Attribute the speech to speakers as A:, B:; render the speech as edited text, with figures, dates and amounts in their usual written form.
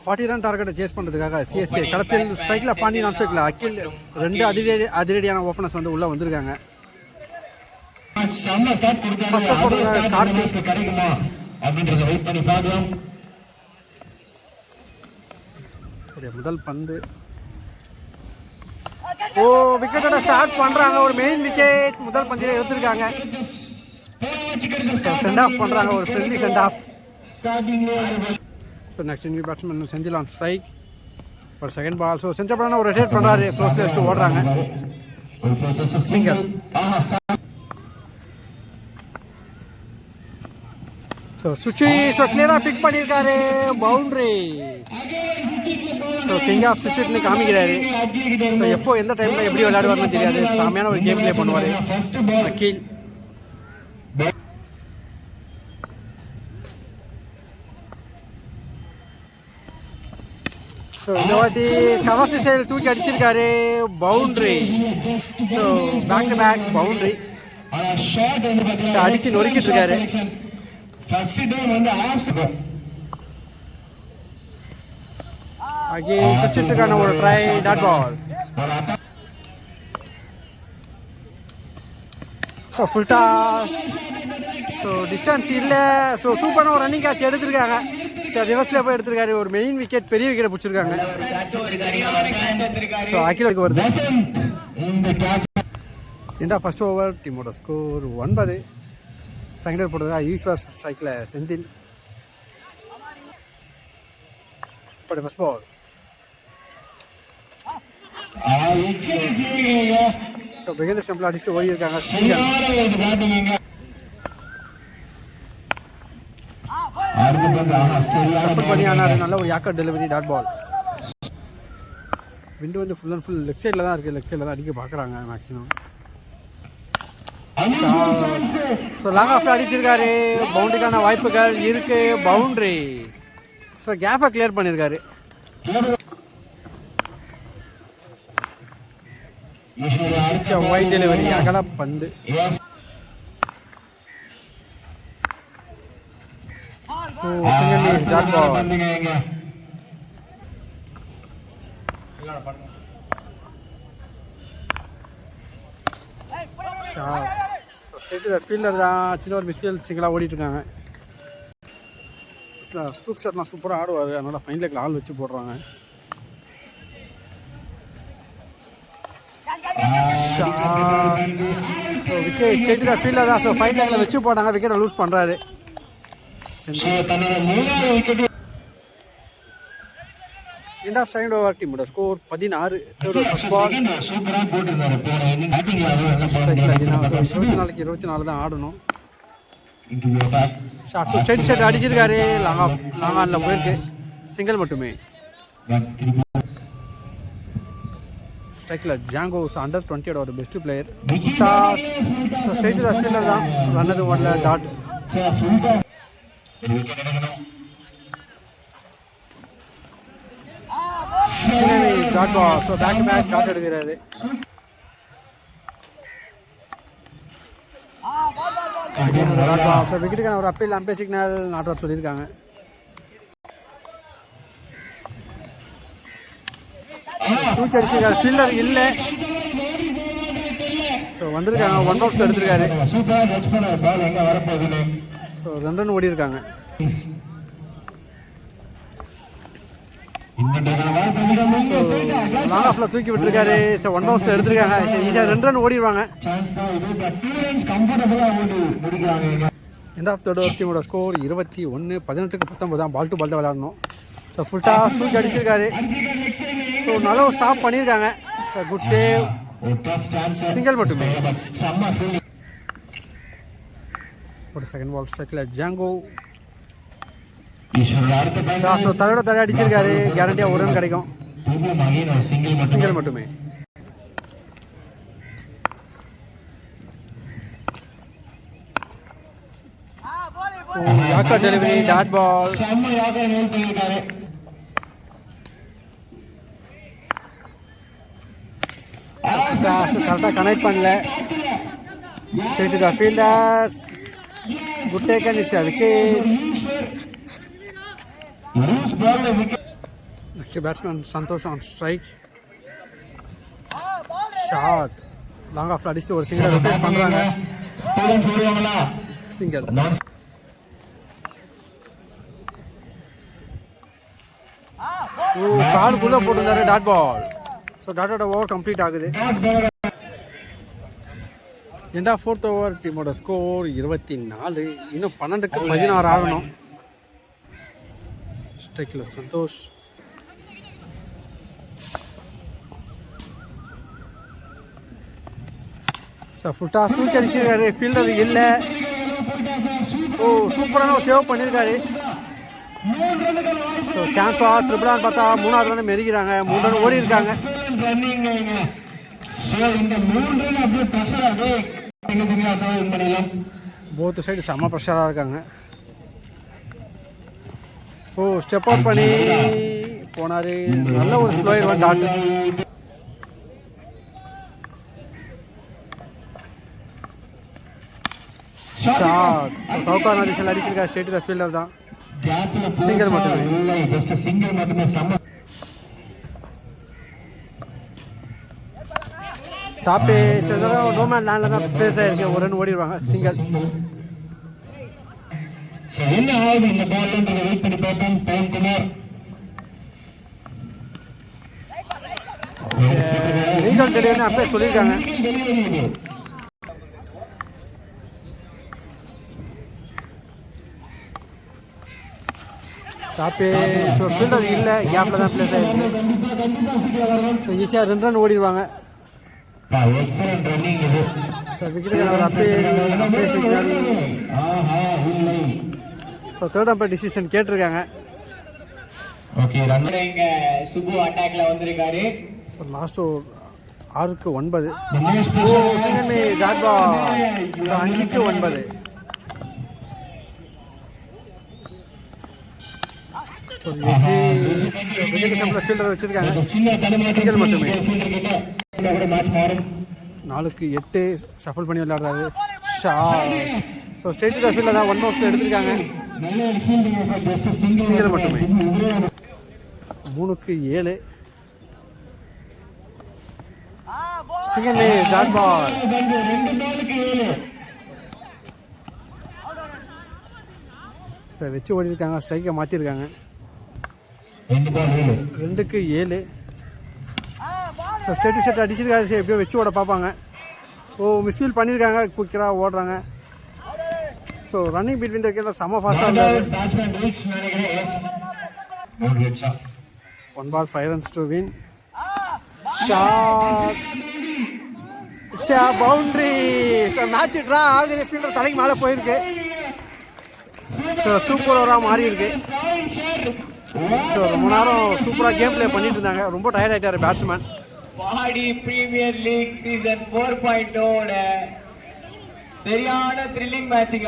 A: 40 run டார்கெட்டை chase பண்ணுறதுக்காக CSK களத்தில் ஸ்ட்ரைக்கில் பாண்டி நான் ஸ்ட்ரைக்கில் அகில் 2 அதிரடியான ஓப்பனர்ஸ் வந்து உள்ளே வந்திருக்காங்க. முதல் பந்து விக்கெட்டோட ஸ்டார்ட் பண்றாங்க. ஒரு மெயின் விக்கெட் முதல் பந்தில எடுத்திருக்காங்க. சென்ட் ஆஃப் பண்றாங்க, ஒரு friendly send off. Next new batsman Senthil on strike. ஒரு செகண்ட் பால். ஸோ செஞ்ச பண்ண ஒரு ரொட்டேட் பண்றாரு. க்ளோஸ் வச்சுட்டு ஓடுறாங்க. சிங்கிள். ஸோ சுச்சி கிளியரா பிக் பண்ணியிருக்காரு. பவுண்டரி. ஸோ கிங் ஆஃப் சுவிட்ச்னு காமிக்கிறாரு. ஸோ எப்போ எந்த டைமில் எப்படி விளையாடுவார்னு தெரியாது. சாமியான ஒரு கேம் பிளே பண்ணுவார் அகில். ஸோ இந்த வாட்டி கவர்ஸ் சைடு தூக்கி அடிச்சிருக்காரு. Boundary. So back to back boundary. அடிச்சு நொறுக்கிட்டு இருக்காரு. அகைன் சச்சிட்டுக்கான ஒரு try. Dot ball. So full toss. So distance இல்லை. ஸோ சூப்பரான ஒரு ரன்னிங் கேட்ச் எடுத்திருக்காங்க. ஸோ ரிவர்ஸில் போய் எடுத்திருக்காரு. ஒரு மெயின் விக்கெட், பெரிய விக்கெட்டை பிடிச்சிருக்காங்க. ஸோ அகிலுக்கு வருது. End of first over. டீமோட ஸ்கோர் 9. செகண்ட் ஓவர் போட்டதா ஈஸ்வர் ஸ்ட்ரைக்கில் செந்தில். First ball. ஸோ பிகேந்தர் ஸ்டம்பில் அடிச்சு ஓடி இருக்காங்க. சிங்கிள். பண்ணி ஆனாரு. நல்ல ஒரு யாக்கர் டெலிவரி. Dot ball. விண்டு வந்து ஃபுல் அண்ட் ஃபுல் லெஃப்ட் சைடில் தான் இருக்குது. லெஃப்ட் சைடில் தான் அடிக்க பார்க்குறாங்க மேக்ஸிமம். ஸோ லாங் ஆஃப் அடிச்சிருக்காரு. பவுண்டரிக்கான வாய்ப்புகள் இருக்கு. பவுண்டரி. ஸோ கேப்பை கிளியர் பண்ணியிருக்காரு. White delivery. அகல பந்து. ஃபீல்டர் தான். சின்ன ஒரு மிஸ்ஃபீல்ட் சிங்கிளாக ஓடிட்டு இருக்காங்க. ஸ்பூக் ஷாட்லாம் சூப்பராக ஆடுவார். அதனால் ஃபைன் லெக்கில் ஆள் வச்சு போடுறாங்க. ஸோ விக்கெட் செட்டு ஃபீல்டர் தான். ஸோ ஃபைன் லெக்கில் வச்சு போட்டாங்க. விக்கெட்டை லூஸ் பண்ணுறாரு. End of second over. டீமோட score 16. Third over first ball. 24 தான் ஆடணும். ஷார்ட் ஸ்ட்ரைட் ஷாட் அடிச்சிருக்காரு. லாங் ஆனில் போயிருக்கு. சிங்கிள் மட்டுமே. ஸ்ட்ரைக்கில் ஜாங்கோஸ் அண்டர் 20 ஒரு best player. Toss. Straight fielder தான். ரன்னது ஒன்ல dot. Dot ball. So back to back dot எடுக்கிறாரு. விக்கெட்டுக்கான ஒரு appeal umpire signal not out சொல்லியிருக்காங்க. தூக்கி அடிச்சிருக்காரு. ஃபீல்டர் இல்லை. ஸோ வந்திருக்காங்க. 1 அவுட்ஸில் எடுத்திருக்காரு. ஸோ 2 ரன் ஓடி இருக்காங்க. லாங் ஆஃப்ல தூக்கி விட்டுருக்காரு. 1 அவுட்ஸில் எடுத்திருக்காங்க. ஈஸியாக 2 ரன் ஓடிடுவாங்க. End of third over. டீமோட ஸ்கோர் 21. 18-19 தான். பால் டு பால் தான் விளையாடணும். ஸோ ஃபுல் டாஸ் தூக்கி அடிச்சிருக்காரு. ஸோ நல்ல ஒரு ஸ்டாப் பண்ணியிருக்காங்க. So good save. சிங்கிள் மட்டுமே. ஒரு செகண்ட் பால். ஸ்ட்ரைக்கில் ஜாங்கோ. ஸோ தலையோட தலை அடிச்சிருக்காரு. கேரண்டியாக ஒரு ரன் கிடைக்கும். சிங்கிள் மட்டுமே. Yorker delivery. Dot ball. கரெக்டாக கனெக்ட் பண்ணல. Straight to the fielder. Good taken. It's a wicket. Next batsman Santosh on strike. Shot long ஆஃப்ல அடிச்சு ஒரு சிங்கிள் ரொட்டேட் பண்றாங்க. சிங்கிள். காலுக்குள்ள போட்டிருந்தாரு டாட் பால். ஸோ டாட்டோட ஓவர் கம்ப்ளீட் ஆகுது. எண்டா ஃபோர்த் ஓவர் டீமோட ஸ்கோர் 24. இன்னும் 12க்கு 16 ஆகணும். ஸ்ட்ரைக்கில் சந்தோஷ். ஸோ ஃபுல் டாஸ் தூக்கி அடிச்சிருக்காரு. ஃபீல்டர் இல்லை. ஓ சூப்பரான ஒரு சேவ் பண்ணியிருக்காரு. ஸோ சான்ஸ் ட்ரிபிளான்னு பார்த்தா 3வது ரன் மெரிக்கிறாங்க. 3 ரன் ஓடி இருக்காங்க. போத் சைடு செம்ம ப்ரெஷராக இருக்காங்க. ஓ ஸ்டெப் அவுட் பண்ணி போனார். நல்ல ஒரு slower one dot. Shot. So கவுகா நதிஷன் அடிச்சிருக்காரு. ஸ்ட்ரெயிட் த ஃபீல்டர் தான். சிங்கிள் மட்டுமே. டாப்பே நோமேன் லேண்டில் தான் பிளேஸ் ஆகிருக்கு. ஒரு ரன் ஓடிடுவாங்க. சிங்கிள். லீகல் டெலிவரி அப்பயே சொல்லியிருக்காங்க. டாப்பே ஸோ ஃபீல்டர் இல்லை. கேப்பில் தான் பிளேஸ் ஆகிருக்கு. ஸோ ஈஸியாக 2 ரன் ஓடிடுவாங்க. விக்கெட் அப்பயே signal. So third umpire decision கேட்டிருக்காங்க. ஸோ லாஸ்ட் 6க்கு 9. சிங்கமே டாட் பால். 5க்கு 9. ஃபீல்டர் வச்சிருக்காங்க. சிங்கிள் மட்டுமே. 4க்கு 8 ஷஃபிள் பண்ணி விளையாடுறாரு. So straight to the fielder தான் 1 மோஸ்ட்ல எடுத்திருக்காங்க. சிங்கிள் மட்டுமே. 3க்கு 7. Single dot ball. சார் வச்சு ஓடி இருக்காங்க. ஸ்ட்ரைக்கை மாற்றிருக்காங்க. 2க்கு 7. ஸோ ஸ்டெட் டு செட் அடிச்சிருக்காரு. சரி எப்படியோ வச்சு ஓட பார்ப்பாங்க. ஓ மிஸ்ஃபீல் பண்ணியிருக்காங்க. குயிக்கராக ஓடுறாங்க. ஸோ ரன்னிங் பிட்வீன் த விக்கெட்டில் செம்ம ஃபாஸ்ட்டாக இருந்தார். 1 ball 5 runs to win. Shot. Boundary. So match draw ஆகுது. ஃபீல்டர் தலைக்கு மேலே போயிருக்கு. ஸோ சூப்பர் ஓவராக மாறி இருக்கு. ஸோ ரொம்ப நேரம் சூப்பராக கேம் பிளே பண்ணிட்டு இருந்தாங்க. ரொம்ப டயர்ட் ஆகிட்டார் பேட்ஸ்மேன்.
B: பாடி பிரீமியர் லீக் சீசன் 4.0 சரியான த்ரில்லிங் மேட்சிங்